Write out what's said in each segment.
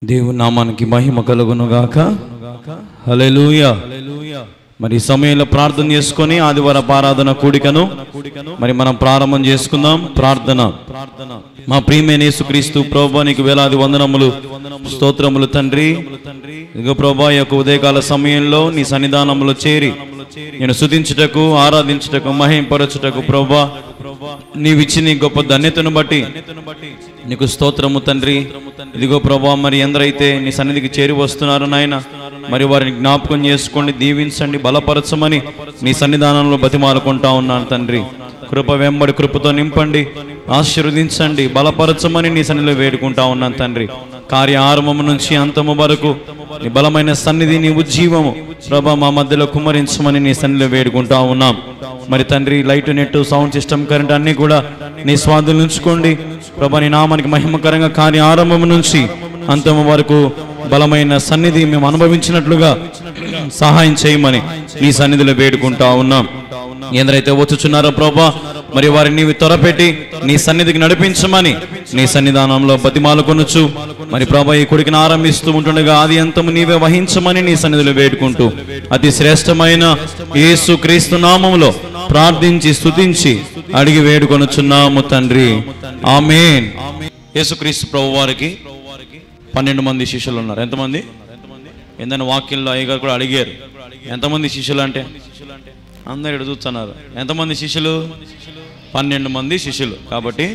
దేవుని నామానికి మహిమ కలుగును గాక. హల్లెలూయా. మరి ఈ సమయంలో ప్రార్థన చేసుకొని ఆదివారపు ఆరాధన కూడికను మరి మనం ప్రారంభం చేసుకుందాం. ప్రార్థన. మా ప్రియమైన యేసుక్రీస్తు ప్రభువా, నీకు వేలాది వందనములు, స్తోత్రములు తండ్రి. ఇదిగో ప్రభువా, ఈ యొక్క ఉదయకాల సమయంలో నీ సన్నిధానంలో చేరి నేను స్తుతించుటకు, ఆరాధించుటకు, మహింపరచుటకు ప్రభువా నీవిచ్చి నీ గొప్ప ధన్యతను బట్టి నీకు స్తోత్రము తండ్రి. ఇదిగో ప్రభువా, మరి ఎందరైతే నీ సన్నిధికి చేరి వస్తున్నారు నాయన, మరి వారిని జ్ఞాపకం చేసుకోండి, దీవించండి, బలపరచమని నీ సన్నిధానంలో బతిమాలుకుంటా ఉన్నాను తండ్రి. కృప వెంబడి కృపతో నింపండి, ఆశీర్వదించండి, బలపరచమని నీ సన్నిధిలో వేడుకుంటా ఉన్నాను తండ్రి. కార్య ఆరంభము నుంచి అంతము వరకు నీ బలమైన సన్నిధి, నీ ఉజ్జీవము ప్రభా మా మధ్యలో కుమ్మరించమని నీ సన్నిధిలో వేడుకుంటా ఉన్నాం. మరి తండ్రి, light, net, sound system, current అన్నీ కూడా నీ స్వాధీనం ఉంచుకోండి ప్రభా. నీ నామానికి మహిమకరంగా కార్య ఆరంభం నుంచి అంతము వరకు బలమైన సన్నిధి మేము అనుభవించినట్లుగా సహాయం చేయమని నీ సన్నిధిలో వేడుకుంటా ఉన్నాం. ఎందరైతే వచ్చుచున్నారో ప్రభా, మరి వారిని నీవు త్వరపెట్టి నీ సన్నిధికి నడిపించమని నీ సన్నిధానంలో బతిమాలుకొనుచు మరి ప్రభా ఈ కొడుకుని ఆరంభిస్తూ ఉంటుండగా ఆది అంతము నీవే వహించమని నీ సన్నిధిలో వేడుకుంటూ అతి శ్రేష్టమైన యేసు క్రీస్తు నామములో ప్రార్థించి స్తుతించి అడిగి వేడుకొనుచున్నాము తండ్రి. ఆమేన్. యేసుక్రీస్తు ప్రభు వారికి 12 మంది శిష్యులు ఉన్నారు. ఎంతమంది? ఏందని వాక్యంలో అయ్యగారు కూడా అడిగారు, ఎంతమంది శిష్యులు అంటే అందరు ఇక్కడ చూస్తున్నారు. ఎంతమంది శిష్యులు? 12 మంది శిష్యులు. కాబట్టి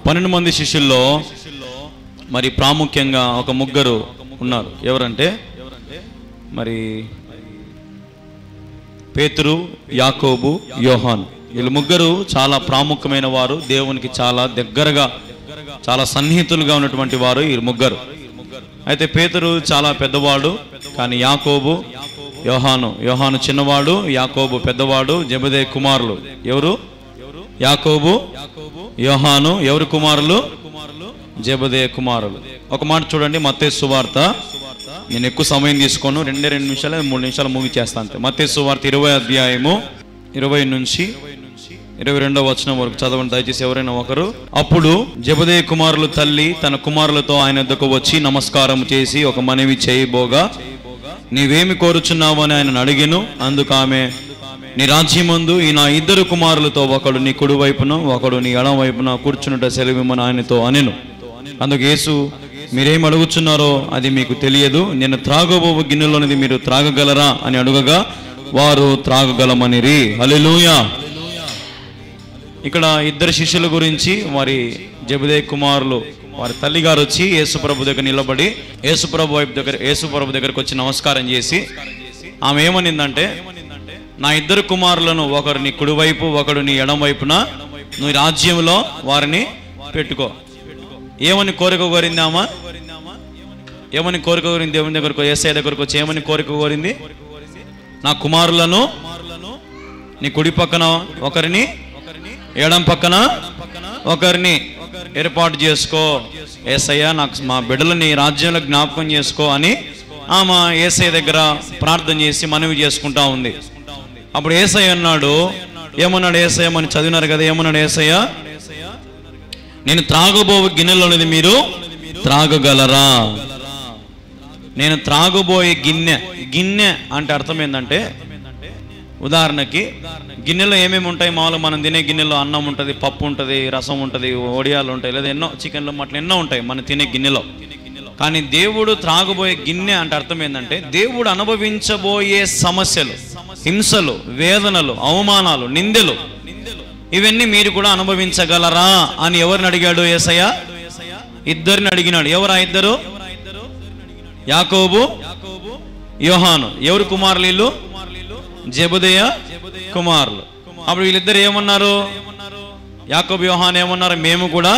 12 మంది శిష్యుల్లో మరి ప్రాముఖ్యంగా ఒక ముగ్గురు ఉన్నారు. ఎవరంటే మరి పేతురు, యాకోబు, యోహాను. వీళ్ళు ముగ్గురు చాలా ప్రాముఖ్యమైన వారు, దేవునికి చాలా దగ్గరగా, చాలా సన్నిహితులుగా ఉన్నటువంటి వారు ఈ ముగ్గురు. అయితే పేతురు చాలా పెద్దవాడు, కానీ యాకోబు, యోహాను చిన్నవాడు, యాకోబు పెద్దవాడు. జెబెదయి కుమారులు ఎవరు? యాకోబు, యోహాను. ఎవరి కుమారులు? జెబెదయి కుమారులు. ఒక మాట చూడండి, మత్తయి సువార్త. నేను ఎక్కువ సమయం తీసుకోను, 2 నిమిషాలు 3 నిమిషాలు ముగిచేస్తాను అంతే. మత్తయి సువార్త 20వ అధ్యాయము 20 నుంచి 22వ వచనం వరకు చదవండి దయచేసి ఎవరైనా ఒకరు. అప్పుడు జెబెదయి కుమారులు తల్లి తన కుమారులతో ఆయన వద్దకు వచ్చి నమస్కారం చేసి ఒక మనవి చేయబోగా, నీవేమి కోరుచున్నావు అని ఆయన అడిగెను. అందుకు ఆమె, నీ రాజ్యమందు ఈ నా 2 కుమారులతో ఒకడు నీ కుడి వైపున ఒకడు నీ ఎడమ వైపున కూర్చునుట సెలవిమ్మని ఆయనతో అనెను. అందుకు యేసు, మీరేం అడుగుచున్నారో అది మీకు తెలియదు, నేను త్రాగబోవు గిన్నెలోనిది మీరు త్రాగగలరా అని అడుగగా వారు త్రాగగలమనిరి. హల్లెలూయా. ఇక్కడ 2 శిష్యుల గురించి వారి జెబెదయి కుమారులు వారి తల్లిగారు వచ్చి యేసుప్రభు దగ్గర నిలబడి యేసుప్రభు దగ్గరకు వచ్చి నమస్కారం చేసి ఆమె ఏమనిందంటే, నా 2 కుమారులను ఒకరు నీ కుడివైపు ఒకడు నీ ఎడమ వైపున నువ్వు రాజ్యంలో వారిని పెట్టుకో. ఏమని కోరిక కోరింది ఆమె? ఏమని కోరిక కోరింది? దేవుని దగ్గరకు, యేసయ్య దగ్గరకు వచ్చి ఏమని కోరిక కోరింది? నా కుమారులను నీ కుడి పక్కన ఒకరిని, ఎడం పక్కన ఒకరిని ఏర్పాటు చేసుకో. యేసయ్య, నాకు మా బిడ్డలని రాజ్యంలో జ్ఞాపకం చేసుకో అని ఆమె యేసయ్య దగ్గర ప్రార్థన చేసి మనవి చేసుకుంటా ఉంది. అప్పుడు యేసయ్య అన్నాడు, ఏమన్నాడు యేసయ్య? మనం చదివినారు కదా, ఏమన్నాడు యేసయ్య? నేను త్రాగబోయే గిన్నెలోనిది మీరు త్రాగగలరా? నేను త్రాగబోయే గిన్నె అంటే అర్థం ఏంటంటే, ఉదాహరణకి గిన్నెలో ఏమేమి ఉంటాయి? మామూలుగా మనం తినే గిన్నెలో అన్నం ఉంటుంది, పప్పు ఉంటుంది, రసం ఉంటుంది, వడియాలు ఉంటాయి, లేదా ఎన్నో చికెన్లు మటన్ ఎన్నో ఉంటాయి మనం తినే గిన్నెలో. కానీ దేవుడు త్రాగబోయే గిన్నె అంటే అర్థం ఏంటంటే దేవుడు అనుభవించబోయే సమస్యలు, హింసలు, వేదనలు, అవమానాలు, నిందలు, ఇవన్నీ మీరు కూడా అనుభవించగలరా అని ఎవరిని అడిగాడు యేసయ్య? ఇద్దరిని అడిగినాడు. ఎవరు ఆ ఇద్దరు? యాకోబు, యోహాను. ఎవరు కుమారులు వీళ్ళు? జెబెదయి కుమారులు. అప్పుడు వీళ్ళిద్దరు ఏమన్నారు? యాకోబు, యోహాను ఏమన్నారు? మేము కూడా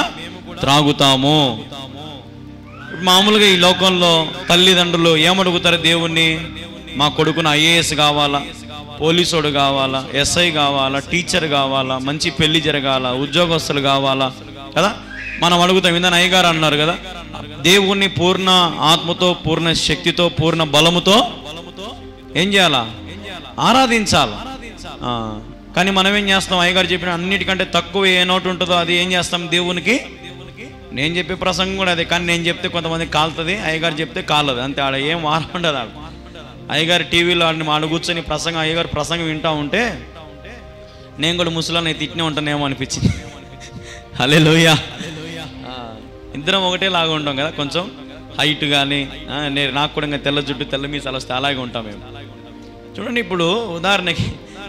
త్రాగుతాము. మామూలుగా ఈ లోకంలో తల్లిదండ్రులు ఏమడుగుతారు దేవుణ్ణి? మా కొడుకును ఐఏఎస్ కావాలా, పోలీసోడు కావాలా, ఎస్ఐ కావాలా, టీచర్ కావాలా, మంచి పెళ్లి జరగాల, ఉద్యోగస్తులు కావాలా కదా మనం అడుగుతాం. ఇందని అయ్యగారు అన్నారు కదా, దేవుణ్ణి పూర్ణ ఆత్మతో, పూర్ణ శక్తితో, పూర్ణ బలముతో ఏం చేయాలా? ఆరాధించాలి. కానీ మనం ఏం చేస్తాం? అయ్యగారు చెప్పిన అన్నిటికంటే తక్కువ ఏ నోటు ఉంటుందో అది ఏం చేస్తాం దేవునికి? నేను చెప్పే ప్రసంగం కూడా అదే, కానీ నేను చెప్తే కొంతమంది కాలుతుంది, అయ్యగారు చెప్తే కాలదు, అంతే. ఆడ ఏం వారం ఉండదు. ఆడ అయ్యగారు టీవీలో ఆడ కూర్చొని ప్రసంగం, అయ్యగారు ప్రసంగం వింటూ ఉంటే నేను కూడా ముసలాన్ని తిట్టినే ఉంటానేమో అనిపించింది. హల్లెలూయా. ఇద్దరం ఒకటే లాగా ఉంటాం కదా, కొంచెం హైట్ కానీ, నాకు కూడా ఇంకా తెల్ల జుట్టు, తెల్ల మీసాలు వస్తే అలాగే ఉంటాం మేము. చూడండి, ఇప్పుడు ఉదాహరణకి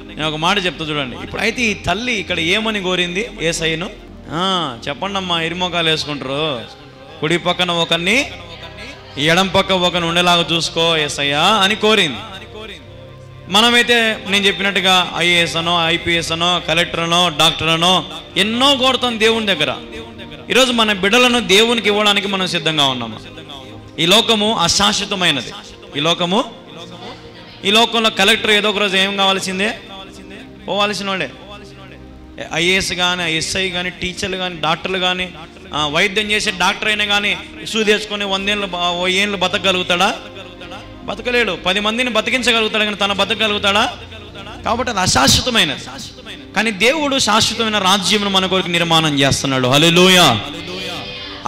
నేను ఒక మాట చెప్తా చూడండి. ఇప్పుడు అయితే ఈ తల్లి ఇక్కడ ఏమని కోరింది యేసయ్యను? చెప్పండి అమ్మా, ఇరుమోకాలు వేసుకుంటారు, కుడి పక్కన ఒకరిని, ఎడం పక్క ఒకరిని ఉండేలాగా చూసుకో యేసయ్య అని కోరింది. మనమైతే నేను చెప్పినట్టుగా ఐఏఎస్ అనో, ఐపీఎస్ అనో, కలెక్టర్ అనో, డాక్టర్ అనో ఎన్నో కోరుతాం దేవుని దగ్గర. ఈరోజు మన బిడ్డలను దేవునికి ఇవ్వడానికి మనం సిద్ధంగా ఉన్నాము. ఈ లోకము అశాశ్వతమైనది. ఈ లోకంలో కలెక్టర్ ఏదో ఒక రోజు ఏం కావాల్సిందే? పోవాల్సిన వాళ్ళే. ఐఏఎస్ కానీ, ఎస్ఐ కానీ, టీచర్లు కానీ, డాక్టర్లు కానీ, వైద్యం చేసే డాక్టర్ అయినా కానీ సూది వేసుకొని 100 ఏళ్ళు బతకగలుగుతాడా? బతకలేడు. 10 మందిని బతికించగలుగుతాడు కానీ తన బతకగలుగుతాడా? కాబట్టి అది అశాశ్వతమైనది. కానీ దేవుడు శాశ్వతమైన రాజ్యమును మన కొరకు నిర్మాణం చేస్తున్నాడు. హల్లెలూయా.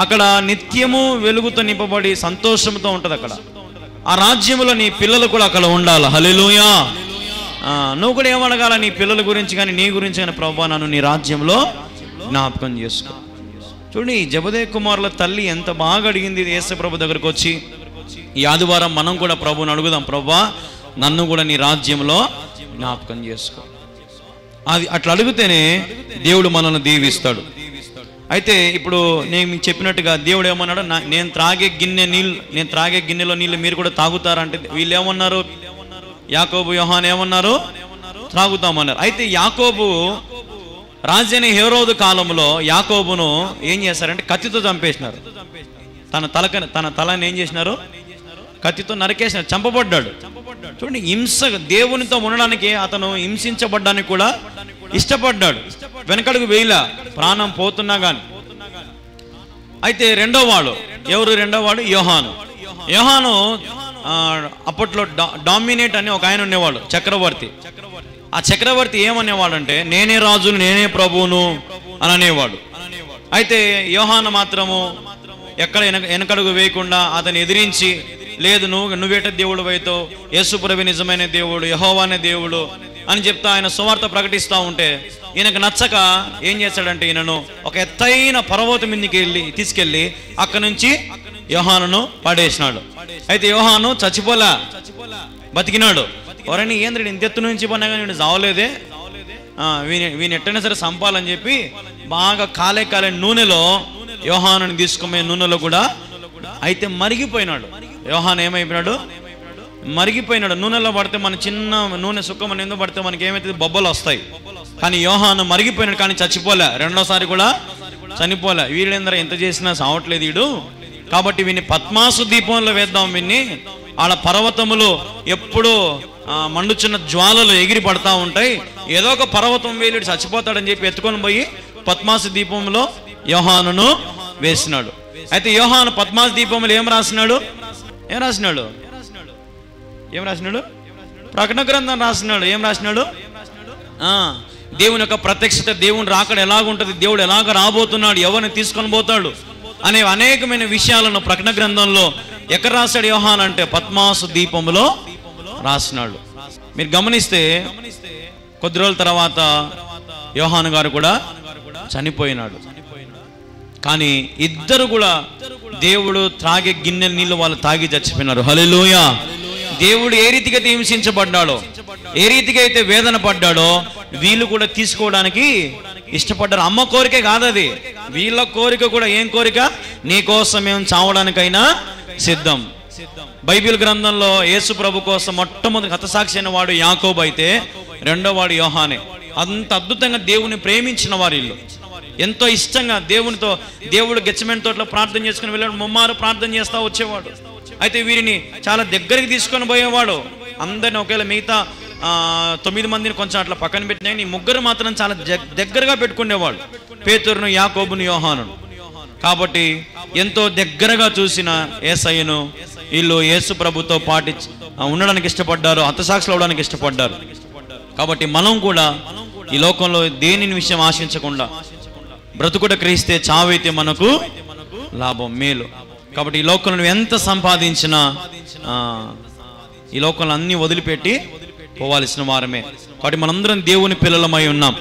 అక్కడ నిత్యము వెలుగుతో నింపబడి సంతోషంతో ఉంటుంది. అక్కడ ఆ రాజ్యములో నీ పిల్లలు కూడా అక్కడ ఉండాలి. హల్లెలూయా. నువ్వు కూడా ఏమడగాల? నీ పిల్లల గురించి కానీ, నీ గురించి కానీ, ప్రభువా నన్ను నీ రాజ్యంలో జ్ఞాపకం చేసుకో. చూడండి, ఈ జెబెదయి కుమారుల తల్లి ఎంత బాగా అడిగింది యేసు ప్రభు దగ్గరకు వచ్చి. ఈ ఆదివారం మనం కూడా ప్రభువుని అడుగుదాం, ప్రభువా నన్ను కూడా నీ రాజ్యంలో జ్ఞాపకం చేసుకో. అది అట్లా అడిగితేనే దేవుడు మనల్ని దీవిస్తాడు. అయితే ఇప్పుడు నేను మీకు చెప్పినట్టుగా దేవుడు ఏమన్నాడు? నేను త్రాగే గిన్నెలో నీళ్ళు మీరు కూడా తాగుతారంటే వీళ్ళు ఏమన్నారు? యాకోబు, యోహాను ఏమన్నారు? త్రాగుతామన్నారు. అయితే యాకోబు రాజైన హేరోదు కాలంలో యాకోబును ఏం చేశారంటే కత్తితో చంపేసినారు. తన తలని ఏం చేసినారు? కత్తితో నరికేసినారు, చంపబడ్డాడు. చూడండి, హింస దేవునితో ఉండడానికి అతను హింసించబడ్డానికి కూడా ఇష్టపడ్డాడు, వెనకడుగు వేయలా, ప్రాణం పోతున్నా కానీ. అయితే రెండోవాడు ఎవరు? రెండోవాడు యోహాను. అప్పట్లో డామినేట్ అని ఒక ఆయన ఉండేవాడు, చక్రవర్తి. ఆ చక్రవర్తి ఏమనేవాడు అంటే నేనే రాజును, నేనే ప్రభువును అని అనేవాడు. అయితే యోహాను మాత్రము ఎక్కడ వెనకడుగు వేయకుండా అతను ఎదిరించి, లేదు నువ్వేట దేవుడు వైతో, యేసు ప్రభు నిజమైన దేవుడు, యెహోవానే దేవుడు అని చెప్తా ఆయన సువార్త ప్రకటిస్తూ ఉంటే ఈయనకు నచ్చక ఏం చేశాడంటే ఈయనను ఒక ఎత్తైన పర్వతం మీదకి తీసుకెళ్ళి అక్కడి నుంచి యోహానును పడేసినాడు. అయితే యోహాను చచ్చిపోలా, బతికినాడు. ఎవరైనా ఏంద్రుడు ఇంత ఎత్తు నుంచి పడినా కానీ వీడు చావలేదే, వీని ఎట్టైనా సరే చంపాలని చెప్పి బాగా కాలే నూనెలో యోహానుని తీసుకునే నూనెలో కూడా అయితే మరిగిపోయినాడు. యోహాను ఏమైపోయినాడు? మరిగిపోయినాడు. నూనెలో పడితే మన చిన్న నూనె సుఖం ఎందుకు పడితే మనకి ఏమైతుంది? బొబ్బలు వస్తాయి. కానీ యోహాను మరిగిపోయినాడు, కానీ చచ్చిపోలే. రెండోసారి కూడా చనిపోలే. వీళ్ళేందరూ ఎంత చేసినా సావట్లేదు వీడు, కాబట్టి వీని పద్మాసు దీపంలో వేద్దాం. వీన్ని ఆడ పర్వతములు ఎప్పుడూ మండుచున్న జ్వాలలు ఎగిరి పడతా ఉంటాయి, ఏదో ఒక పర్వతం వేలుడు చచ్చిపోతాడని చెప్పి ఎత్తుకొని పోయి పద్మాసు దీపంలో యోహానును వేసినాడు. అయితే యోహాను పద్మాసు దీపంలో ఏం రాసినాడు? ప్రకటన గ్రంథం రాసినాడు. ఏం రాసినాడు? దేవుని యొక్క ప్రత్యక్షత, దేవుని రాకడ ఎలాగుంటుంది, దేవుడు ఎలాగ రాబోతున్నాడు, ఎవరిని తీసుకొని పోతాడు అనే అనేకమైన విషయాలను ప్రకటన గ్రంథంలో ఎక్కడ రాశాడు యోహాను అంటే పద్మాసు దీపంలో రాసినాడు. మీరు గమనిస్తే కొద్ది రోజుల తర్వాత యోహాను గారు కూడా చనిపోయినాడు. కానీ ఇద్దరు కూడా దేవుడు త్రాగే గిన్నెల నీళ్ళు వాళ్ళు తాగి చచ్చిపోయినారు. హల్లెలూయా. దేవుడు ఏ రీతిగా అయితే హింసించబడ్డాడో, ఏ రీతిగా అయితే వేదన పడ్డాడో వీళ్ళు కూడా తీసుకోవడానికి ఇష్టపడ్డారు. అమ్మ కోరికే కాదు అది, వీళ్ళ కోరిక కూడా. ఏం కోరిక? నీ కోసం మేము చావడానికైనా సిద్ధం. బైబిల్ గ్రంథంలో యేసు ప్రభు కోసం మొట్టమొదటి హతసాక్షి అయిన వాడు యాకోబు అయితే రెండో వాడు యోహానే. అంత అద్భుతంగా దేవుని ప్రేమించిన వారు వీళ్ళు. ఎంతో ఇష్టంగా దేవునితో, దేవుడు గెత్సేమనే తోటలో ప్రార్థన చేసుకుని వెళ్ళాడు, ముమ్మారు ప్రార్థన చేస్తూ వచ్చేవాడు. అయితే వీరిని చాలా దగ్గరికి తీసుకొని పోయేవాడు. అందరిని ఒకవేళ మిగతా 9 మందిని కొంచెం అట్లా పక్కన పెట్టినా ఈ ముగ్గురు మాత్రం చాలా దగ్గరగా పెట్టుకునేవాడు, పేతురును, యాకోబును, యోహానును. కాబట్టి ఎంతో దగ్గరగా చూసిన యేసయ్యను వీళ్ళు యేసు ప్రభుతో పాటి ఉండడానికి ఇష్టపడ్డారు, హతసాక్షులు అవడానికి ఇష్టపడ్డారు. కాబట్టి మనం కూడా ఈ లోకంలో దేని విషయం ఆశించకుండా బ్రతుకుట క్రీస్తే, చావైతే మనకు లాభం, మేలు. కాబట్టి ఈ లోకంలో నువ్వు ఎంత సంపాదించినా ఈ లోకంలో అన్ని వదిలిపెట్టి పోవాల్సిన వారమే. కాబట్టి మనందరం దేవుని పిల్లలమై ఉన్నాం.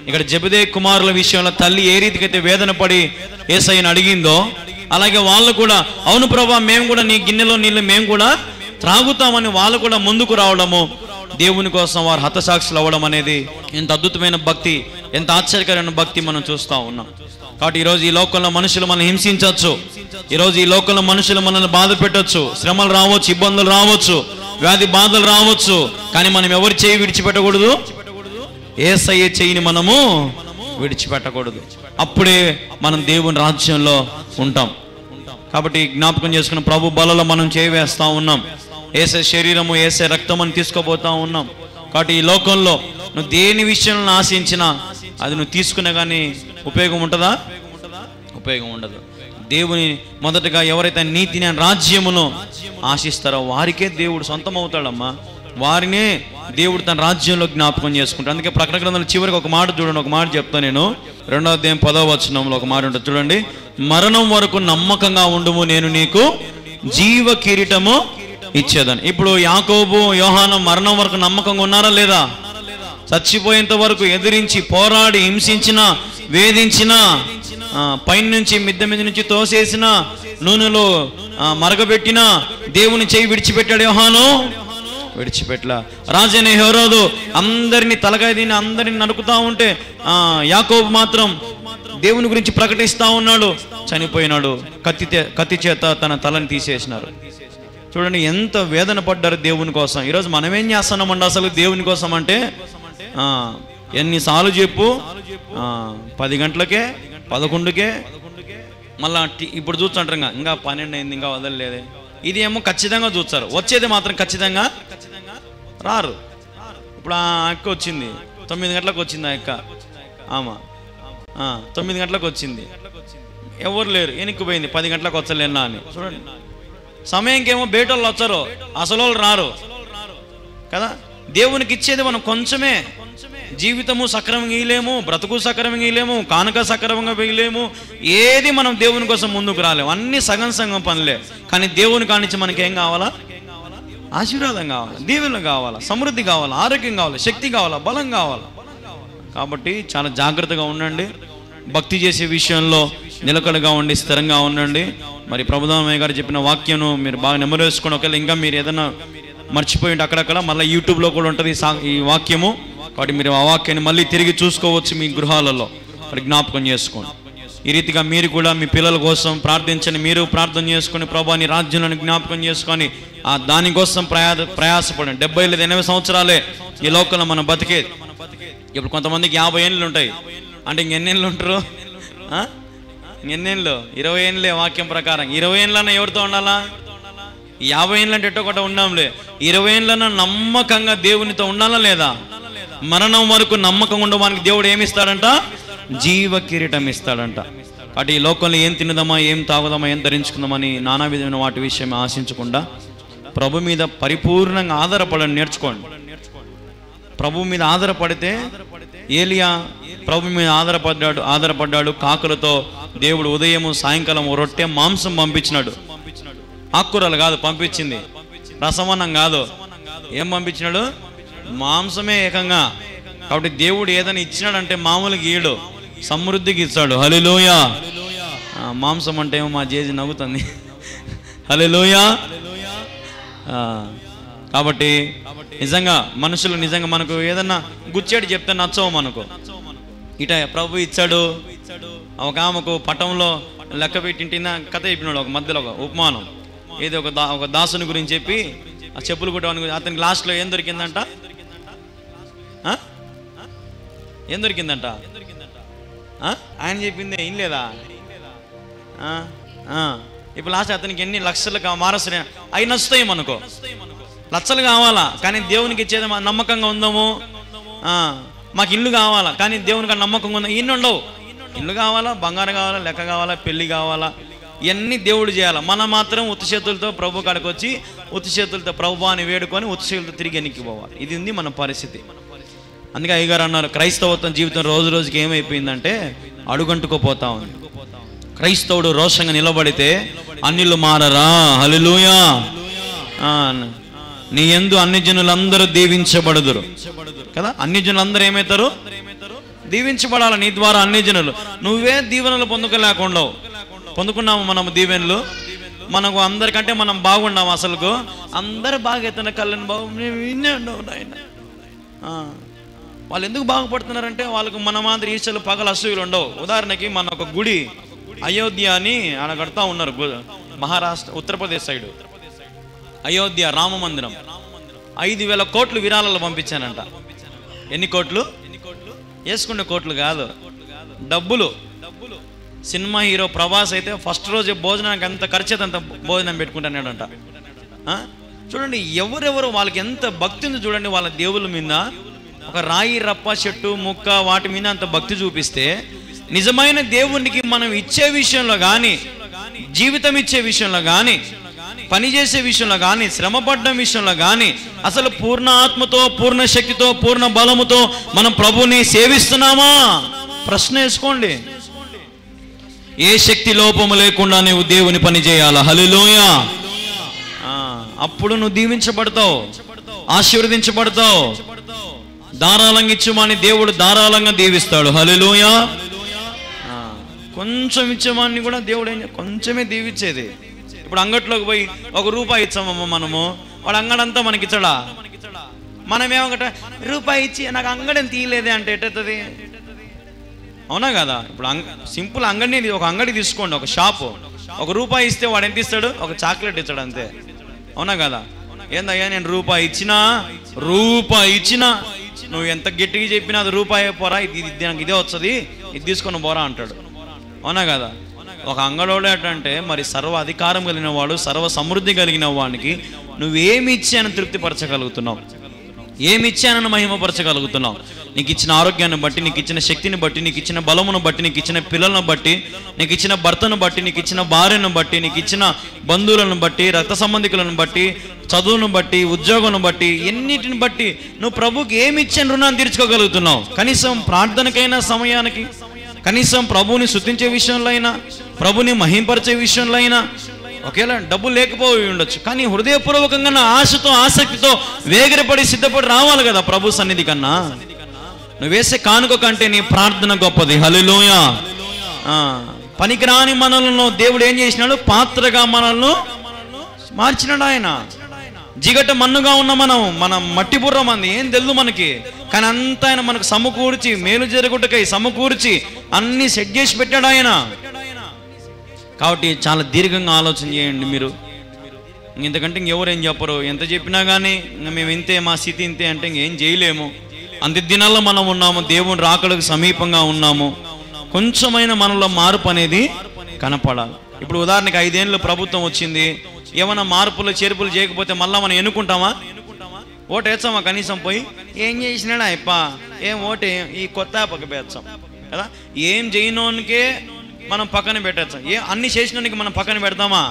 ఇక్కడ జెబెదే కుమారుల విషయంలో తల్లి ఏ రీతికైతే వేదన పడి యేసయ్యను అడిగిందో, అలాగే వాళ్ళు కూడా అవును ప్రభా మేము కూడా నీ గిన్నెలో నీళ్ళు మేము కూడా త్రాగుతామని వాళ్ళు కూడా ముందుకు రావడము, దేవుని కోసం వారు హతసాక్షులు అవ్వడం అనేది ఎంత అద్భుతమైన భక్తి, ఎంత ఆశ్చర్యకరమైన భక్తి మనం చూస్తూ ఉన్నాం. కాబట్టి ఈరోజు ఈ లోకంలో మనుషులు మనల్ని హింసించవచ్చు, ఈరోజు ఈ లోకంలో మనుషులు మనల్ని బాధ పెట్టవచ్చు, శ్రమలు రావచ్చు, ఇబ్బందులు రావచ్చు, వ్యాధి బాధలు రావచ్చు. కానీ మనం ఎవరి చేయి విడిచిపెట్టకూడదు? యేసయ్య చేయిని మనము విడిచిపెట్టకూడదు. అప్పుడే మనం దేవుని రాజ్యంలో ఉంటాం. కాబట్టి జ్ఞాపకం చేసుకున్న ప్రభు బలలో మనం చేయి వేస్తూ ఉన్నాం. యేసే శరీరము, యేసే రక్తం అని తీసుకోబోతా ఉన్నాం. కాబట్టి ఈ లోకంలో నువ్వు దేని విషయంలో ఆశించినా అది నువ్వు తీసుకున్నా కానీ ఉపయోగం ఉంటుందా? ఉపయోగం ఉండదు. దేవుని మొదటగా ఎవరైతే నీతిని, రాజ్యమును ఆశిస్తారో వారికే దేవుడు సొంతం అవుతాడమ్మా. వారినే దేవుడు తన రాజ్యంలో జ్ఞాపకం చేసుకుంటాడు. అందుకే ప్రకటన గ్రంథంలో చివరికి ఒక మాట చూడండి, ఒక మాట చెప్తాను నేను. 2వ అధ్యాయం 10వ వచనంలో ఒక మాట ఉంటుంది చూడండి. మరణం వరకు నమ్మకంగా ఉండుము, నేను నీకు జీవ కిరీటము ఇచ్చేదని. ఇప్పుడు యాకోబు, యోహాను మరణం వరకు నమ్మకంగా ఉన్నారా లేదా? చచ్చిపోయేంత వరకు ఎదిరించి, పోరాడి, హింసించిన, వేధించిన, పైన నుంచి మిద్దె మీద నుంచి తోసేసిన, నూనెలో మరగబెట్టిన, దేవుని చేయి విడిచిపెట్టాడు యోహాను? విడిచిపెట్టలా. రాజైన హేరోదు అందరినీ తలకాయ తిని అందరిని నరుకుతా ఉంటే యాకోబు మాత్రం దేవుని గురించి ప్రకటిస్తా ఉన్నాడు. చనిపోయినాడు, కత్తి చేత తన తలని తీసేసినారు. చూడండి ఎంత వేదన పడ్డారు దేవుని కోసం. ఈరోజు మనమేం చేస్తున్నామండి అసలు దేవుని కోసం అంటే? ఎన్నిసార్లు చెప్పు, 10 గంటలకే, 11కే, మళ్ళా ఇప్పుడు చూస్తుంటారు ఇంకా 12 అయింది ఇంకా వదలలేదే. ఇది ఏమో ఖచ్చితంగా చూస్తారు, వచ్చేది మాత్రం ఖచ్చితంగా రారు. ఇప్పుడు ఆ అక్క వచ్చింది 9 గంటలకు వచ్చింది. ఆ అక్క 9 గంటలకు వచ్చింది, ఎవరు లేరు, వెనక్కిపోయింది 10 గంటలకు వచ్చలేనా అని. చూడండి సమయంకేమో బయటోళ్ళు వచ్చారు, అసలు వాళ్ళు రారు కదా. దేవునికి ఇచ్చేది మనం కొంచెమే. జీవితము సక్రమంగా ఇయలేము, బ్రతుకు సక్రమంగా ఇయలేము, కానుక సక్రమంగా వేయలేము, ఏది మనం దేవుని కోసం ముందుకు రాలేము. అన్ని సగం పనులే. కానీ దేవుని కానించి మనకేం కావాలా? ఆశీర్వాదం కావాలా, దీవెనలు కావాలా, సమృద్ధి కావాలా, ఆరోగ్యం కావాలా, శక్తి కావాలా, బలం కావాలా. కాబట్టి చాలా జాగ్రత్తగా ఉండండి. భక్తి చేసే విషయంలో నిలకడగా ఉండి స్థిరంగా ఉండండి. మరి ప్రభుదామయ్య గారు చెప్పిన వాక్యం మీరు బాగా నెమరు వేసుకొని, ఒకవేళ ఇంకా మీరు ఏదైనా మర్చిపోయి ఉంటే అక్కడక్కడ మళ్ళీ యూట్యూబ్లో కూడా ఉంటుంది ఈ వాక్యము. కాబట్టి మీరు ఆ వాక్యాన్ని మళ్ళీ తిరిగి చూసుకోవచ్చు మీ గృహాలలో. మరి జ్ఞాపకం చేసుకోండి. ఈ రీతిగా మీరు కూడా మీ పిల్లల కోసం ప్రార్థించండి. మీరు ప్రార్థన చేసుకొని ప్రభు నీ రాజ్యాలను జ్ఞాపకం చేసుకొని దానికోసం ప్రయాసపడండి. 70 లేదా 80 సంవత్సరాలే ఈ లోకంలో మనం బతికేది. ఇప్పుడు కొంతమందికి 50 ఏళ్ళు ఉంటాయి అంటే ఇంకెన్నేళ్ళు ఉంటారు? ఇంకెన్నేళ్ళు? 20 ఏళ్ళే వాక్యం ప్రకారం. 20 ఏళ్ళన్నా ఎవరితో ఉండాలా? 50 ఏళ్ళు అంటే ఎట్టో ఒకటి ఉన్నాంలే. 20 ఏళ్ళన్నా నమ్మకంగా దేవునితో ఉండాలా లేదా? మరణం వరకు నమ్మకం ఉండడానికి దేవుడు ఏమిస్తాడంట? జీవ కిరీటం ఇస్తాడంట. కాబట్టి ఈ లోకంలో ఏం తినదమా, ఏం తాగుదామా, ఏం ధరించుకుందామని నానా విధమైన వాటి విషయం ఆశించకుండా ప్రభు మీద పరిపూర్ణంగా ఆధారపడని నేర్చుకోండి. ప్రభు మీద ఆధారపడితే ఏలియా ప్రభు మీద ఆధారపడ్డాడు. కాకులతో దేవుడు ఉదయం సాయంకాలం రొట్టె మాంసం పంపించినాడు. ఆకుకూరలు కాదు పంపించింది, రసమన్నం కాదు. ఏం పంపించినాడు? మాంసమే ఏకంగా. కాబట్టి దేవుడు ఏదైనా ఇచ్చినాడంటే మామూలుగా ఇయ్యడు, సమృద్ధికి ఇస్తాడు. హల్లెలూయా. మాంసం అంటే ఏమో మా జేజీ నవ్వుతుంది. హల్లెలూయా. కాబట్టి నిజంగా మనుషులు నిజంగా మనకు ఏదన్నా గుచ్చేటి చెప్తే నచ్చవు మనకు. ఇట ప్రభు ఇచ్చాడు. ఒక ఆమెకు పటంలో లెక్క పెట్టింటిన కథ చెప్పినాడు ఒక మధ్యలో ఒక ఉపమానం. ఏదో ఒక దాసుని గురించి చెప్పి ఆ చెప్పులు కుట్టడానికి అతనికి లాస్ట్లో ఏం దొరికిందంట? ఏం దొరికిందంట? ఆయన చెప్పింది ఏం లేదా? ఇప్పుడు లాస్ట్ అతనికి ఎన్ని లక్షలు మారసలే అవి నచ్చుతాయి మనకు. లక్షలు కావాలా కానీ దేవునికి ఇచ్చేది నమ్మకంగా ఉందాము. మాకు ఇల్లు కావాలా కానీ దేవునికి నమ్మకంగా ఉందా? ఇన్ని ఉండవు. ఇల్లు కావాలా, బంగారం కావాలా, లెక్క కావాలా, పెళ్లి కావాలా, ఇవన్నీ దేవుడు చేయాలి. మనం మాత్రం ఉత్తి చేతులతో ప్రభు కాడికి వచ్చి ఉత్తి చేతులతో ప్రభు అని వేడుకొని ఉత్తి చేతులతో తిరిగి వెనక్కి పోవాలి. ఇది ఉంది మన పరిస్థితి. అందుకే అయ్యగారు అన్నారు, క్రైస్తవత్వం జీవితం రోజు రోజుకి ఏమైపోయిందంటే అడుగంటుకోపోతా ఉంది. క్రైస్తవుడు రోషంగా నిలబడితే అన్యులు మారరా? హల్లెలూయా. నీ యందు అన్ని జనులందరూ దీవించబడుదురు కదా. అన్ని జనులందరూ ఏమవుతారు? దీవించబడాలి నీ ద్వారా అన్ని జనులు. నువ్వే దీవెనలు పొందుకోలేకుండా పొందుకున్నాము మనము దీవెనలు. మనకు అందరికంటే మనం బాగున్నాము. అసలుకు అందరు బాగా ఎత్తున కళ్ళని బాగు విన్నే ఉండవు నాయన. వాళ్ళు ఎందుకు బాగుపడుతున్నారంటే వాళ్ళకు మన మాదిరి ఈశలు పగల అసూయలు ఉండవు. ఉదాహరణకి మన ఒక గుడి అయోధ్య అని ఆయన కడతా ఉన్నారు. మహారాష్ట్ర ఉత్తరప్రదేశ్ సైడ్ అయోధ్య రామ మందిరం 5,000 కోట్లు విరాళాలు పంపించానంట. ఎన్ని కోట్లు? వేసుకునే కోట్లు కాదు, డబ్బులు. సినిమా హీరో ప్రభాస్ అయితే ఫస్ట్ రోజు భోజనానికి ఎంత ఖర్చు అయితే అంత భోజనం పెట్టుకుంటానంట. చూడండి ఎవరెవరు వాళ్ళకి ఎంత భక్తి ఉంది చూడండి. వాళ్ళ దేవుళ్ళ మీద ఒక రాయి, రప్ప, చెట్టు, ముక్క వాటి మీద అంత భక్తి చూపిస్తే నిజమైన దేవునికి మనం ఇచ్చే విషయంలో కానీ, జీవితం ఇచ్చే విషయంలో కానీ, పనిచేసే విషయంలో కానీ, శ్రమపడ్డం విషయంలో కానీ అసలు పూర్ణ ఆత్మతో, పూర్ణ శక్తితో, పూర్ణ బలముతో మనం ప్రభుని సేవిస్తున్నామా? ప్రశ్న వేసుకోండి. ఏ శక్తి లోపము లేకుండా నువ్వు దేవుని పని చేయాలా? హల్లెలూయా. అప్పుడు నువ్వు దీవించబడతావు, ఆశీర్వదించబడతావు. ధారాళంగా ఇచ్చుమని దేవుడు ధారాళంగా దీవిస్తాడు. హల్లెలూయా. కొంచెం ఇచ్చేవాడిని కూడా దేవుడు కొంచెమే దీవించేది. ఇప్పుడు అంగట్లోకి పోయి ₹1 ఇచ్చామమ్మ మనము, వాడు అంగడంతా మనకి ఇచ్చడా? మనమేమొకట రూపాయి ఇచ్చి నాకు అంగడిని తీయలేదే అంటే ఎట్టవుతుంది? అవునా కదా? ఇప్పుడు సింపుల్ అంగడిని ఒక అంగడి తీసుకోండి, ఒక షాపు. ₹1 ఇస్తే వాడు ఎంత ఇస్తాడు? ఒక చాక్లెట్ ఇచ్చాడు అంతే. అవునా కదా? ఏందయ్యా నేను ₹1 ఇచ్చినా నువ్వు ఎంత గట్టిగా చెప్పినా అది ₹1 పోరా, ఇది నాకు ఇదే వస్తుంది, ఇది తీసుకొని పోరా అంటాడు. అవునా కదా? ఒక అంగడోడు అంటే మరి సర్వ అధికారం కలిగిన వాడు, సర్వ సమృద్ధి కలిగిన వాడికి నువ్వేమి ఇచ్చాను తృప్తిపరచగలుగుతున్నావు? ఏమి ఇచ్చానని మహిమపరచగలుగుతున్నావు? నీకు ఇచ్చిన ఆరోగ్యాన్ని బట్టి, నీకు ఇచ్చిన శక్తిని బట్టి, నీకు ఇచ్చిన బలమును బట్టి, నీకు ఇచ్చిన పిల్లలను బట్టి, నీకు ఇచ్చిన భర్తను బట్టి, నీకు ఇచ్చిన భార్యను బట్టి, నీకు ఇచ్చిన బంధువులను బట్టి, రక్త సంబంధికులను బట్టి, చదువును బట్టి, ఉద్యోగం బట్టి, ఎన్నిటిని బట్టి నువ్వు ప్రభుకి ఏమి ఇచ్చిన రుణాన్ని తీర్చుకోగలుగుతున్నావు? కనీసం ప్రార్థనకైనా సమయానికి, కనీసం ప్రభుని స్తుతించే విషయంలో అయినా, ప్రభుని మహింపరిచే విషయంలో అయినా ఒకేలా డబ్బులు లేకపోయి ఉండొచ్చు, కానీ హృదయపూర్వకంగా ఆశతో, ఆసక్తితో వేగిరపడి సిద్ధపడి రావాలి కదా ప్రభు సన్నిధి కన్నా. నువ్వు వేసే కానుక కంటే నీ ప్రార్థన గొప్పది. హల్లెలూయా. పనికిరాని మనలను దేవుడు ఏం చేసినాడు? పాత్రగా మనల్ని మార్చినాడు ఆయన. జిగట మన్నుగా ఉన్న మనం మట్టి బుర్ర మంది, ఏం తెలుదు మనకి, కానీ అంతా ఆయన మనకు సమకూర్చి, మేలు జరుగుటకై సమకూర్చి అన్ని సెట్ చేసి పెట్టాడు ఆయన. కాబట్టి చాలా దీర్ఘంగా ఆలోచన చేయండి మీరు. ఇంతకంటే ఇంకెవరేం చెప్పరు. ఎంత చెప్పినా కానీ మేము ఇంతే, మా స్థితి ఇంతే అంటే ఇంకేం చేయలేము. అంత దినాల్లో మనం ఉన్నాము, దేవుని రాకడకు సమీపంగా ఉన్నాము. కొంచెమైన మనలో మార్పు అనేది కనపడాలి. ఇప్పుడు ఉదాహరణకి 5 ఏళ్ళు ప్రభుత్వం వచ్చింది, ఏమైనా మార్పులు చేర్పులు చేయకపోతే మళ్ళీ మనం ఎన్నుకుంటామా? ఓటు వేస్తామా? కనీసం పోయి ఏం చేసినాడా అప్ప, ఏం ఓటు ఈ కొత్త పక్క పెట్టాం కదా. ఏం చేయనోనికే మనం పక్కన పెట్టచ్చు. అన్ని చేసినోనికి మనం పక్కన పెడతామా?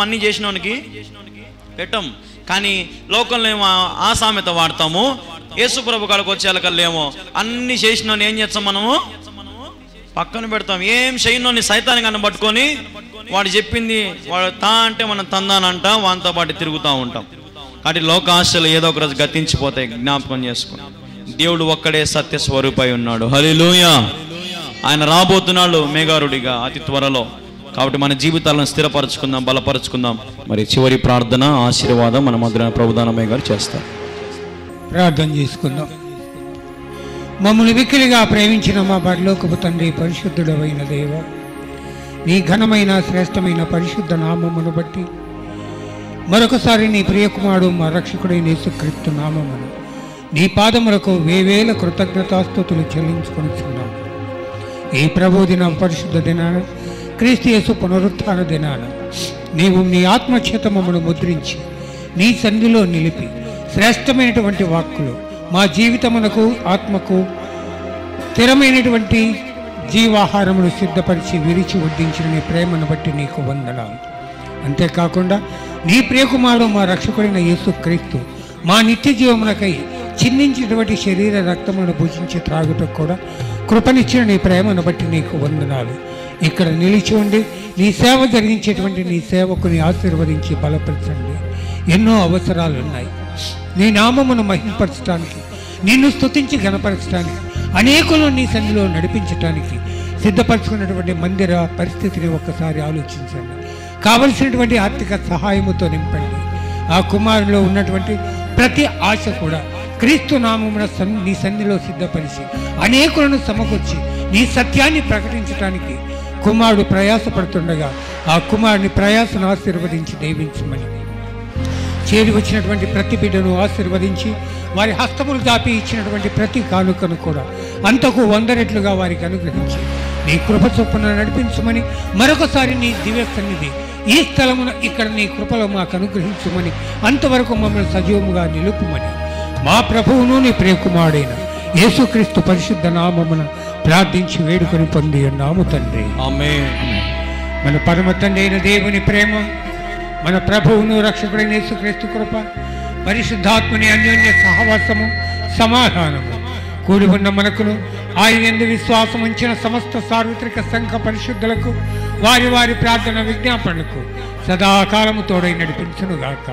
అన్ని చేసినోనికి పెట్టం. కానీ లోకంలో ఏమో ఆ సామెత వాడతాము, యేసు ప్రభు కాడికి వచ్చేళ్ళకల్లేమో అన్ని చేసినోని ఏం చేస్తాం మనము? పక్కన పెడతాం. ఏం చేయనోని సైతాన్ని కన్నా పట్టుకొని వాడు చెప్పింది వాడు తా అంటే మనం తందానంట, వానితో పాటు తిరుగుతూ ఉంటాం. కాబట్టి లోకాశలు ఏదో ఒక రోజు గతించిపోతాయి. జ్ఞాపకం చేసుకుని దేవుడు ఒక్కడే సత్య స్వరూపై ఉన్నాడు. హల్లెలూయా. ఆయన రాబోతున్నాడు మేఘారుడిగా అతి త్వరలో. కాబట్టి మన జీవితాలను స్థిరపరచుకుందాం, బలపరచుకుందాం. మరి చివరి ప్రార్థన ఆశీర్వాదం మన మధ్య ప్రభుదానమయ్య గారు చేస్తారు. ప్రార్థన చేసుకుందాం. మమ్మల్ని విక్కిలిగా ప్రేమించిన మా పరలోకపు తండ్రి, పరిశుద్ధుడవైన దేవ, నీ ఘనమైన శ్రేష్టమైన పరిశుద్ధ నామమును బట్టి మరొకసారి నీ ప్రియకుమారుడు మా రక్షకుడైన యేసుక్రీస్తు నామమును నీ పాదములకు వేవేల కృతజ్ఞతాస్తుతులు చెల్లించుకొనిచున్నాము. ఈ ప్రభు దినం, పరిశుద్ధ దినాన, క్రీస్తు యేసు పునరుత్థాన దినాన నీవు నీ ఆత్మచేత మమ్మను ముద్రించి నీ సన్నిధిలో నిలిపి శ్రేష్టమైనటువంటి వాక్కులు మా జీవితమునకు ఆత్మకు స్థిరమైనటువంటి జీవాహారమును సిద్ధపరిచి విరిచి వడ్డించిన నీ ప్రేమను బట్టి నీకు వందనాలు. అంతేకాకుండా నీ ప్రియకుమారుడు మా రక్షకుడైన యేసుక్రీస్తు మా నిత్య జీవమునకై చిందించినటువంటి శరీర రక్తములను భుజించి త్రాగుటకు కూడా కృపనిచ్చిన నీ ప్రేమను బట్టి నీకు వందనాలు. ఇక్కడ నిలిచి ఉండి నీ సేవ జరిగించేటువంటి నీ సేవకుని ఆశీర్వదించి బలపరచండి. ఎన్నో అవసరాలు ఉన్నాయి. నీ నామమును మహిమపరచడానికి, నిన్ను స్తుతించి ఘనపరచడానికి, అనేకులను నీ సన్నిధిలో నడిపించడానికి సిద్ధపరచుకున్నటువంటి మందిర పరిస్థితిని ఒక్కసారి ఆలోచించండి. కావలసినటువంటి ఆర్థిక సహాయముతో నింపండి. ఆ కుమారులో ఉన్నటువంటి ప్రతి ఆశ కూడా క్రీస్తు నామమున నీ సన్నిధిలో సిద్ధపరిచి అనేకులను సమకూర్చి నీ సత్యాన్ని ప్రకటించడానికి కుమారుడు ప్రయాసపడుతుండగా ఆ కుమారుని ప్రయాసను ఆశీర్వదించి దీవించమని, చేరి వచ్చినటువంటి ప్రతి బిడ్డను ఆశీర్వదించి వారి హస్తములు దాపి ఇచ్చినటువంటి ప్రతి కానుకను కూడా అంతకు 100 రెట్లుగా వారికి అనుగ్రహించి నీ కృప చొప్పున నడిపించమని, మరొకసారి నీ దివ్య సన్నిధి ఈ స్థలమున ఇక్కడ నీ కృపలో మాకు అనుగ్రహించమని, అంతవరకు మమ్మల్ని సజీవముగా నిలుపుమని మా ప్రభువును నీ ప్రియకుమారుడైన యేసుక్రీస్తు పరిశుద్ధ నామమున ప్రార్థించి వేడుకొని పొంది ఉన్నాము తండ్రి. ఆమేన్. మన పరమ తండ్రి అయిన దేవుని ప్రేమ, మన ప్రభువును రక్షకుడైన యేసుక్రీస్తు కృప, పరిశుద్ధాత్మని అన్యోన్య సహవాసము, సమాధానము కూడి ఉన్న మనకును ఆయన యందు విశ్వాసం ఉంచిన సమస్త సార్వత్రిక సంఘ పరిశుద్ధులకు వారి వారి ప్రార్థన విజ్ఞాపనలకు సదాకాలము తోడై నడిపించునుగాక.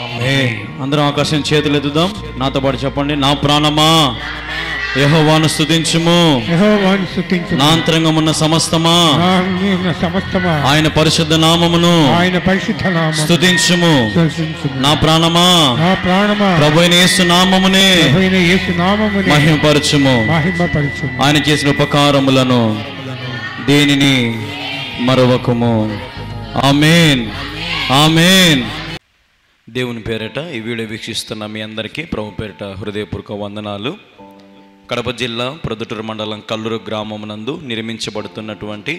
ఆమేన్. అందరం ఆకాశం చేతులు ఎత్తుదాం. నాతో పాటు చెప్పండి. నా ప్రాణమా యెహోవాను స్తుతించుము, యెహోవాను స్తుతించుము. నా అంతరంగమున్న సమస్తమా ఆయన పరిశుద్ధ నామమును స్తుతించుము. నా ప్రాణమా ప్రభువైన యేసు నామమునే మహిమపరచుము. ఆయన చేసిన ఉపకారములను దేనిని మరవకము. ఆమేన్, ఆమేన్. దేవుని పేరిట ఈ వీడియో వీక్షిస్తున్న మీ అందరికీ ప్రభు పేరిట హృదయపూర్వక వందనాలు. కడప జిల్లా ప్రొద్దుటూరు మండలం కల్లూరు గ్రామమునందు నిర్మించబడుతున్నటువంటి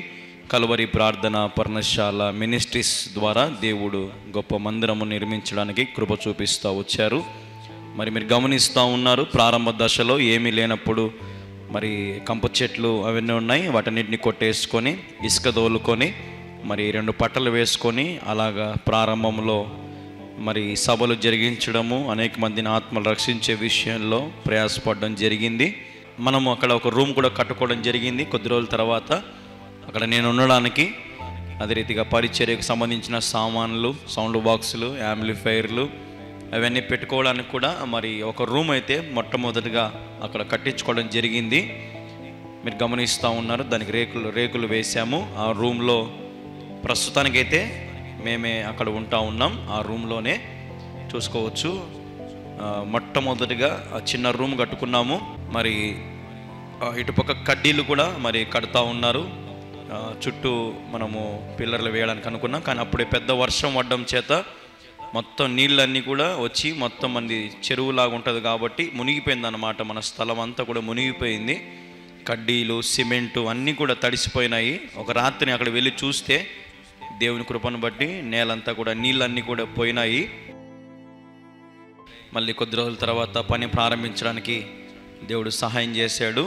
కల్వరి ప్రార్థన పర్ణశాల మినిస్ట్రీస్ ద్వారా దేవుడు గొప్ప మందిరము నిర్మించడానికి కృప చూపిస్తూ వచ్చారు. మరి మీరు గమనిస్తూ ఉన్నారు, ప్రారంభ దశలో ఏమీ లేనప్పుడు మరి కంప చెట్లు అవన్నీ ఉన్నాయి, వాటన్నిటిని కొట్టేసుకొని ఇసుక దోలుకొని మరి 2 పట్టలు వేసుకొని అలాగా ప్రారంభంలో మరి సభలు జరిగించడము, అనేక మందిని ఆత్మలు రక్షించే విషయంలో ప్రయాసపడడం జరిగింది. మనము అక్కడ ఒక రూమ్ కూడా కట్టుకోవడం జరిగింది. కొద్ది రోజుల తర్వాత అక్కడ నేను ఉండడానికి, అదే రీతిగా పరిచర్యకు సంబంధించిన సామాన్లు, సౌండ్ బాక్సులు, యాంప్లిఫైర్లు అవన్నీ పెట్టుకోవడానికి కూడా మరి ఒక రూమ్ అయితే మొట్టమొదటిగా అక్కడ కట్టించుకోవడం జరిగింది. మీరు గమనిస్తూ ఉన్నారు, దానికి రేకులు వేసాము. ఆ రూమ్లో ప్రస్తుతానికైతే మేమే అక్కడ ఉంటా ఉన్నాం. ఆ రూమ్లోనే చూసుకోవచ్చు. మొట్టమొదటిగా చిన్న రూమ్ కట్టుకున్నాము. మరి ఇటుపక్క కడ్డీలు కూడా మరి కడతా ఉన్నారు. చుట్టూ మనము పిల్లర్లు వేయడానికి అనుకున్నాం, కానీ అప్పుడే పెద్ద వర్షం పడడం చేత మొత్తం నీళ్ళన్నీ కూడా వచ్చి మొత్తం మంది చెరువులాగా ఉంటుంది కాబట్టి మునిగిపోయింది అన్నమాట. మన స్థలం అంతా కూడా మునిగిపోయింది. కడ్డీలు, సిమెంటు అన్నీ కూడా తడిసిపోయినాయి. ఒక రాత్రిని అక్కడ వెళ్ళి చూస్తే దేవుని కృపను బట్టి నేలంతా కూడా నీళ్ళన్నీ కూడా పోయినాయి. మళ్ళీ కొద్ది రోజుల తర్వాత పని ప్రారంభించడానికి దేవుడు సహాయం చేశాడు.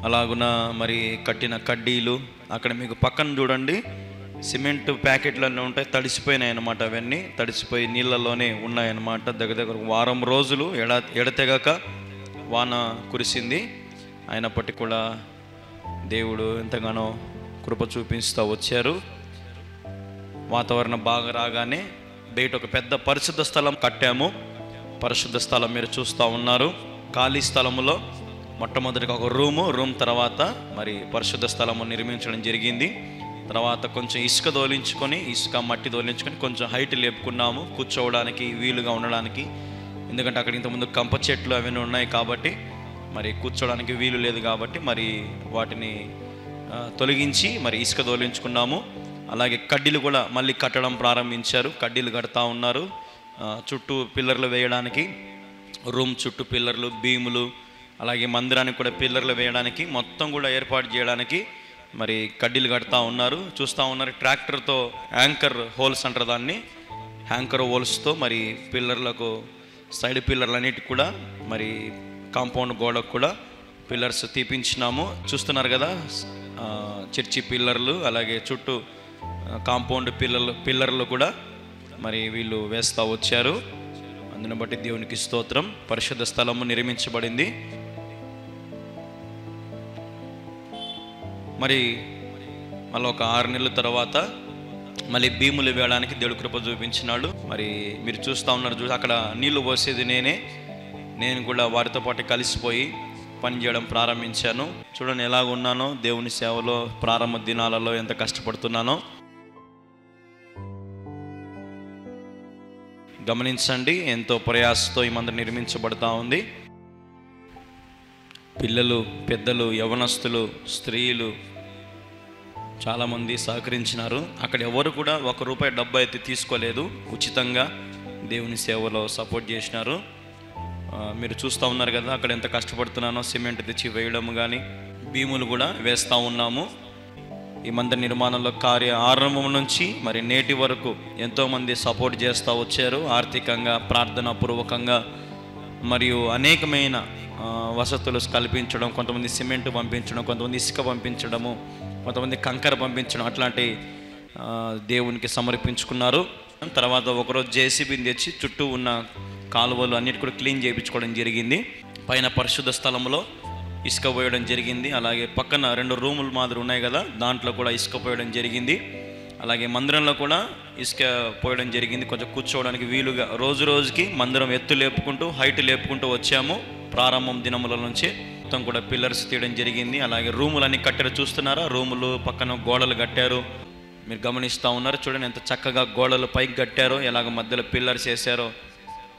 అలాగున మరి కట్టిన కడ్డీలు అక్కడ మీకు పక్కన చూడండి, సిమెంట్ ప్యాకెట్లన్నీ ఉంటాయి, తడిసిపోయినాయి అన్నమాట. అవన్నీ తడిసిపోయి నీళ్ళలోనే ఉన్నాయన్నమాట. దగ్గర వారం రోజులు ఎడతెగక వాన కురిసింది. అయినప్పటికీ కూడా దేవుడు ఎంతగానో కృప చూపిస్తూ వచ్చారు. వాతావరణం బాగా రాగానే బయట ఒక పెద్ద పరిశుద్ధ స్థలం కట్టాము. పరిశుద్ధ స్థలం మీరు చూస్తూ ఉన్నారు. ఖాళీ స్థలములో మొట్టమొదటిగా ఒక రూమ్ తర్వాత మరి పరిశుద్ధ స్థలము నిర్మించడం జరిగింది. తర్వాత కొంచెం ఇసుక దోలించుకొని, ఇసుక మట్టి దోలించుకొని కొంచెం హైట్ లేపుకున్నాము కూర్చోవడానికి వీలుగా ఉండడానికి. ఎందుకంటే అక్కడ ఇంతకుముందు కంప చెట్లు అవన్నీ ఉన్నాయి కాబట్టి మరి కూర్చోవడానికి వీలు లేదు కాబట్టి మరి వాటిని తొలగించి మరి ఇసుక దోలించుకున్నాము. అలాగే కడ్డీలు కూడా మళ్ళీ కట్టడం ప్రారంభించారు. కడ్డీలు కడతా ఉన్నారు. చుట్టూ పిల్లర్లు వేయడానికి, రూమ్ చుట్టూ పిల్లర్లు, బీములు, అలాగే మందిరానికి కూడా పిల్లర్లు వేయడానికి మొత్తం కూడా ఏర్పాటు చేయడానికి మరి కడ్డీలు కడతా ఉన్నారు. చూస్తూ ఉన్నారు. ట్రాక్టర్తో యాంకర్ హోల్స్ అంటారు దాన్ని, యాంకర్ హోల్స్తో మరి పిల్లర్లకు, సైడ్ పిల్లర్లన్నిటికి కూడా మరి కాంపౌండ్ గోడకు కూడా పిల్లర్స్ తీపించినాము. చూస్తున్నారు కదా, చర్చి పిల్లర్లు, అలాగే చుట్టూ కాంపౌండ్ పిల్లర్లు కూడా మరి వీళ్ళు వేస్తూ వచ్చారు. అందుని బట్టి దేవునికి స్తోత్రం. పరిశుద్ధ స్థలము నిర్మించబడింది. మరి మళ్ళీ ఒక 6 నెలల తర్వాత మళ్ళీ భీములు వేయడానికి దేవుడు కృప చూపించినాడు. మరి మీరు చూస్తూ ఉన్నారు, అక్కడ నీళ్లు పోసేది నేను కూడా వారితో పాటు కలిసిపోయి పని చేయడం ప్రారంభించాను. చూడండి ఎలాగ ఉన్నానో, దేవుని సేవలో ప్రారంభ దినాలలో ఎంత కష్టపడుతున్నానో గమనించండి. ఎంతో ప్రయాసతో ఈ మందిరం నిర్మించబడతా ఉంది. పిల్లలు, పెద్దలు, యవనస్తులు, స్త్రీలు చాలామంది సహకరించినారు. అక్కడ ఎవరు కూడా ₹1 డబ్బు అయితే తీసుకోలేదు. ఉచితంగా దేవుని సేవలో సపోర్ట్ చేసినారు. మీరు చూస్తూ ఉన్నారు కదా అక్కడ ఎంత కష్టపడుతున్నానో. సిమెంట్ తెచ్చి వేయడం కానీ, భీములు కూడా వేస్తూ ఉన్నాము. ఈ మందిర నిర్మాణంలో కార్య ఆరంభం నుంచి మరి నేటి వరకు ఎంతోమంది సపోర్ట్ చేస్తూ వచ్చారు. ఆర్థికంగా, ప్రార్థనాపూర్వకంగా మరియు అనేకమైన వసతులు కల్పించడం, కొంతమంది సిమెంట్ పంపించడం, కొంతమంది ఇసుక పంపించడము, కొంతమంది కంకర పంపించడం, అట్లాంటి దేవునికి సమర్పించుకున్నారు. తర్వాత ఒకరోజు జేసీబీని తెచ్చి చుట్టూ ఉన్న కాలువలు అన్నిటి కూడా క్లీన్ చేయించుకోవడం జరిగింది. పైన పరిశుద్ధ స్థలంలో ఇసుక పోయడం జరిగింది. అలాగే పక్కన 2 రూములు మాదిరి ఉన్నాయి కదా, దాంట్లో కూడా ఇసుక పోయడం జరిగింది. అలాగే మందిరంలో కూడా ఇసుక పోయడం జరిగింది. కొంచెం కూర్చోవడానికి వీలుగా రోజు రోజుకి మందిరం ఎత్తు లేపుకుంటూ, హైట్ లేపుకుంటూ వచ్చాము. ప్రారంభం దినముల నుంచి మొత్తం కూడా పిల్లర్స్ తీయడం జరిగింది. అలాగే రూములన్నీ కట్టారు. చూస్తున్నారా, రూములు పక్కన గోడలు కట్టారు. మీరు గమనిస్తూ ఉన్నారు. చూడండి ఎంత చక్కగా గోడలు పైకి కట్టారో, ఎలాగ మధ్యలో పిల్లర్స్ వేసారో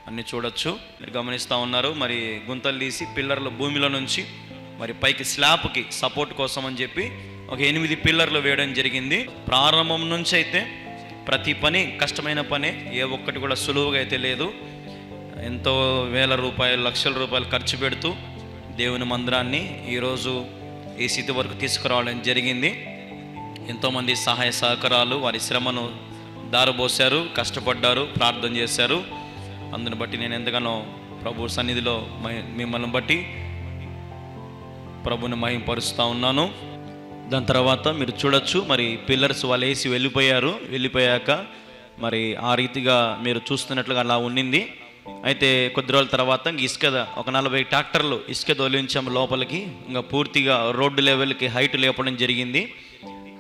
అన్నీ చూడొచ్చు. మీరు గమనిస్తూ ఉన్నారు. మరి గుంతలు తీసి పిల్లర్ల భూమిలో నుంచి మరి పైకి స్లాబ్కి సపోర్ట్ కోసం అని చెప్పి ఒక 8 పిల్లర్లు వేయడం జరిగింది. ప్రారంభం నుంచి అయితే ప్రతి పని కష్టమైన పనే, ఏ ఒక్కటి కూడా సులువుగా అయితే లేదు. ఎంతో వేల రూపాయలు, లక్షల రూపాయలు ఖర్చు పెడుతూ దేవుని మందిరాన్ని ఈరోజు ఈ స్థితి వరకు తీసుకురావడం జరిగింది. ఎంతోమంది సహాయ సహకారాలు, వారి శ్రమను దారబోసారు, కష్టపడ్డారు, ప్రార్థన చేశారు. అందుని బట్టి నేను ఎంతగానో ప్రభు సన్నిధిలో మిమ్మల్ని బట్టి ప్రభుని మహింపరుస్తూ ఉన్నాను. దాని తర్వాత మీరు చూడొచ్చు, మరి పిల్లర్స్ వాళ్ళు వేసి వెళ్ళిపోయాక మరి ఆ రీతిగా మీరు చూస్తున్నట్లుగా అలా ఉండింది. అయితే కొద్ది రోజుల తర్వాత ఇసుక ఒక 40 ట్రాక్టర్లు ఇసుక తొలించాము లోపలికి. ఇంకా పూర్తిగా రోడ్డు లెవెల్కి హైట్ లేపడం జరిగింది.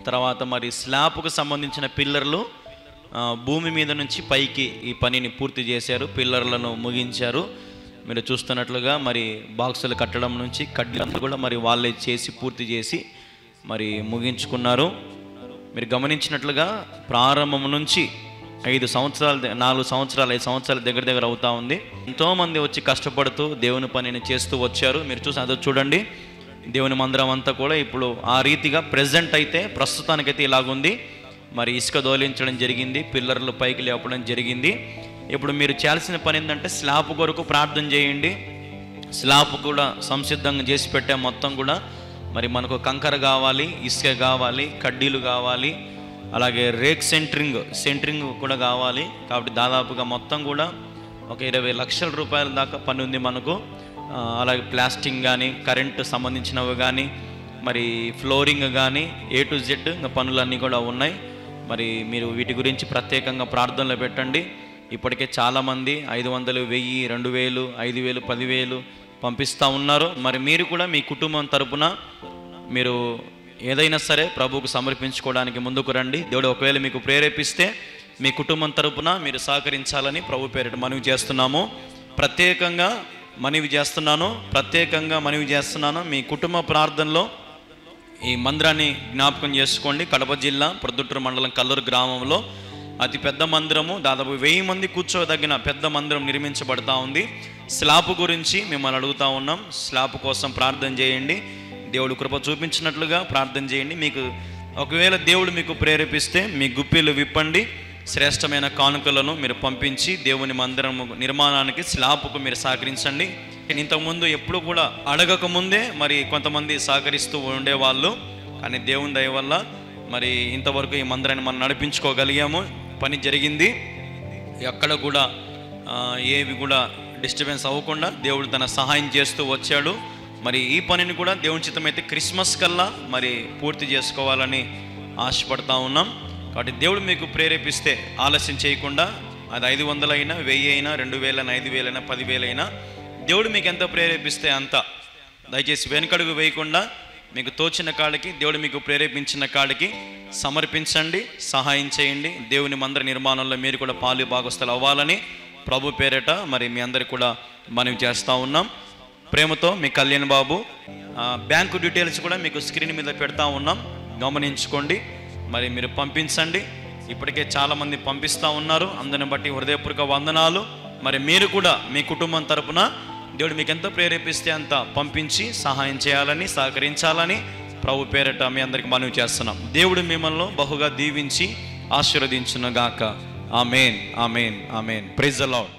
తర్వాత మరి స్లాబ్కు సంబంధించిన పిల్లర్లు భూమి మీద నుంచి పైకి ఈ పనిని పూర్తి చేశారు. పిల్లర్లను ముగించారు. మీరు చూస్తున్నట్లుగా మరి బాక్సులు కట్టడం నుంచి కడ్డీలు కూడా మరి వాళ్ళే చేసి పూర్తి చేసి మరి ముగించుకున్నారు. మీరు గమనించినట్లుగా ప్రారంభం నుంచి 5 సంవత్సరాలు 4 సంవత్సరాలు 5 సంవత్సరాల దగ్గర అవుతా ఉంది. ఎంతోమంది వచ్చి కష్టపడుతూ దేవుని పనిని చేస్తూ వచ్చారు. మీరు చూసి అదో చూడండి, దేవుని మందిరం అంతా కూడా ఇప్పుడు ఆ రీతిగా ప్రస్తుతానికైతే ఇలాగుంది. మరి ఇసుక దోలించడం జరిగింది, పిల్లర్లు పైకి లేపడం జరిగింది. ఇప్పుడు మీరు చేయాల్సిన పని ఏంటంటే స్లాబ్ కొరకు ప్రార్థన చేయండి. స్లాబ్ కూడా సంసిద్ధంగా చేసి పెట్టే మొత్తం కూడా మరి మనకు కంకర కావాలి, ఇసుక కావాలి, కడ్డీలు కావాలి, అలాగే రేక్ సెంటరింగ్ కూడా కావాలి. కాబట్టి దాదాపుగా మొత్తం కూడా ఒక 20 లక్షల రూపాయల దాకా పని ఉంది మనకు. అలాగే ప్లాస్టింగ్ కానీ, కరెంటు సంబంధించినవి కానీ, మరి ఫ్లోరింగ్ కానీ, A to Z ఇంకా పనులన్నీ కూడా ఉన్నాయి. మరి మీరు వీటి గురించి ప్రత్యేకంగా ప్రార్థనలో పెట్టండి. ఇప్పటికే చాలామంది 500, 1000, 2000, 5000, 10,000 పంపిస్తూ ఉన్నారు. మరి మీరు కూడా మీ కుటుంబం తరపున మీరు ఏదైనా సరే ప్రభువుకు సమర్పించుకోవడానికి ముందుకు రండి. దేవుడు ఒకవేళ మీకు ప్రేరేపిస్తే మీ కుటుంబం తరపున మీరు సహకరించాలని ప్రభు పేరిట మనవి చేస్తున్నాము. ప్రత్యేకంగా మనవి చేస్తున్నాను, ప్రత్యేకంగా మనవి చేస్తున్నాను. మీ కుటుంబ ప్రార్థనలో ఈ మందిరాన్ని జ్ఞాపకం చేసుకోండి. కడప జిల్లా ప్రొద్దుటూరు మండలం కల్లూరు గ్రామంలో అతి పెద్ద మందిరము, దాదాపు 1000 మంది కూర్చోదగిన పెద్ద మందిరం నిర్మించబడతా ఉంది. స్లాబ్ గురించి మిమ్మల్ని అడుగుతా ఉన్నాం. స్లాబ్ కోసం ప్రార్థన చేయండి. దేవుడు కృప చూపించినట్లుగా ప్రార్థన చేయండి. మీకు ఒకవేళ దేవుడు మీకు ప్రేరేపిస్తే మీ గుప్పిలు విప్పండి. శ్రేష్టమైన కానుకలను మీరు పంపించి దేవుని మందిరం నిర్మాణానికి స్లాబ్కు మీరు సహకరించండి. ఇంతకుముందు ఎప్పుడు కూడా అడగకముందే మరి కొంతమంది సహకరిస్తూ ఉండేవాళ్ళు, కానీ దేవుని దయ వల్ల మరి ఇంతవరకు ఈ మందిరాన్ని మనం నడిపించుకోగలిగాము. పని జరిగింది. ఎక్కడ కూడా ఏవి కూడా డిస్టర్బెన్స్ అవ్వకుండా దేవుడు తన సహాయం చేస్తూ వచ్చాడు. మరి ఈ పనిని కూడా దేవుని చిత్తమైతే క్రిస్మస్ కల్లా మరి పూర్తి చేసుకోవాలని ఆశపడతా ఉన్నాం. కాబట్టి దేవుడు మీకు ప్రేరేపిస్తే ఆలస్యం చేయకుండా, అది 500 అయినా, 1000 అయినా, 2000 అయినా, 5000 అయినా, 10,000 అయినా, దేవుడు మీకు ఎంత ప్రేరేపిస్తే అంత, దయచేసి వెనుకడుగు వేయకుండా మీకు తోచిన కాడికి, దేవుడు మీకు ప్రేరేపించిన కాడికి సమర్పించండి, సహాయం చేయండి. దేవుని మందిర నిర్మాణంలో మీరు కూడా పాలు భాగస్థులు అవ్వాలని ప్రభు పేరిట మరి మీ అందరికి కూడా మనవి చేస్తూ ఉన్నాం. ప్రేమతో మీ కళ్యాణ్ బాబు. బ్యాంకు డీటెయిల్స్ కూడా మీకు స్క్రీన్ మీద పెడతా ఉన్నాం, గమనించుకోండి. మరి మీరు పంపించండి. ఇప్పటికే చాలామంది పంపిస్తూ ఉన్నారు. అందరిని బట్టి హృదయపూర్వక వందనాలు. మరి మీరు కూడా మీ కుటుంబం తరపున దేవుడు మీకు ఎంత ప్రేరేపిస్తే అంత పంపించి సహాయం చేయాలని, సహకరించాలని ప్రభు పేరిట మీ అందరికి మనవి చేస్తున్నాం. దేవుడు మిమ్మల్ని బహుగా దీవించి ఆశీర్వదించును గాక. ఆమేన్, ఆమేన్, ఆమేన్. Praise the lord.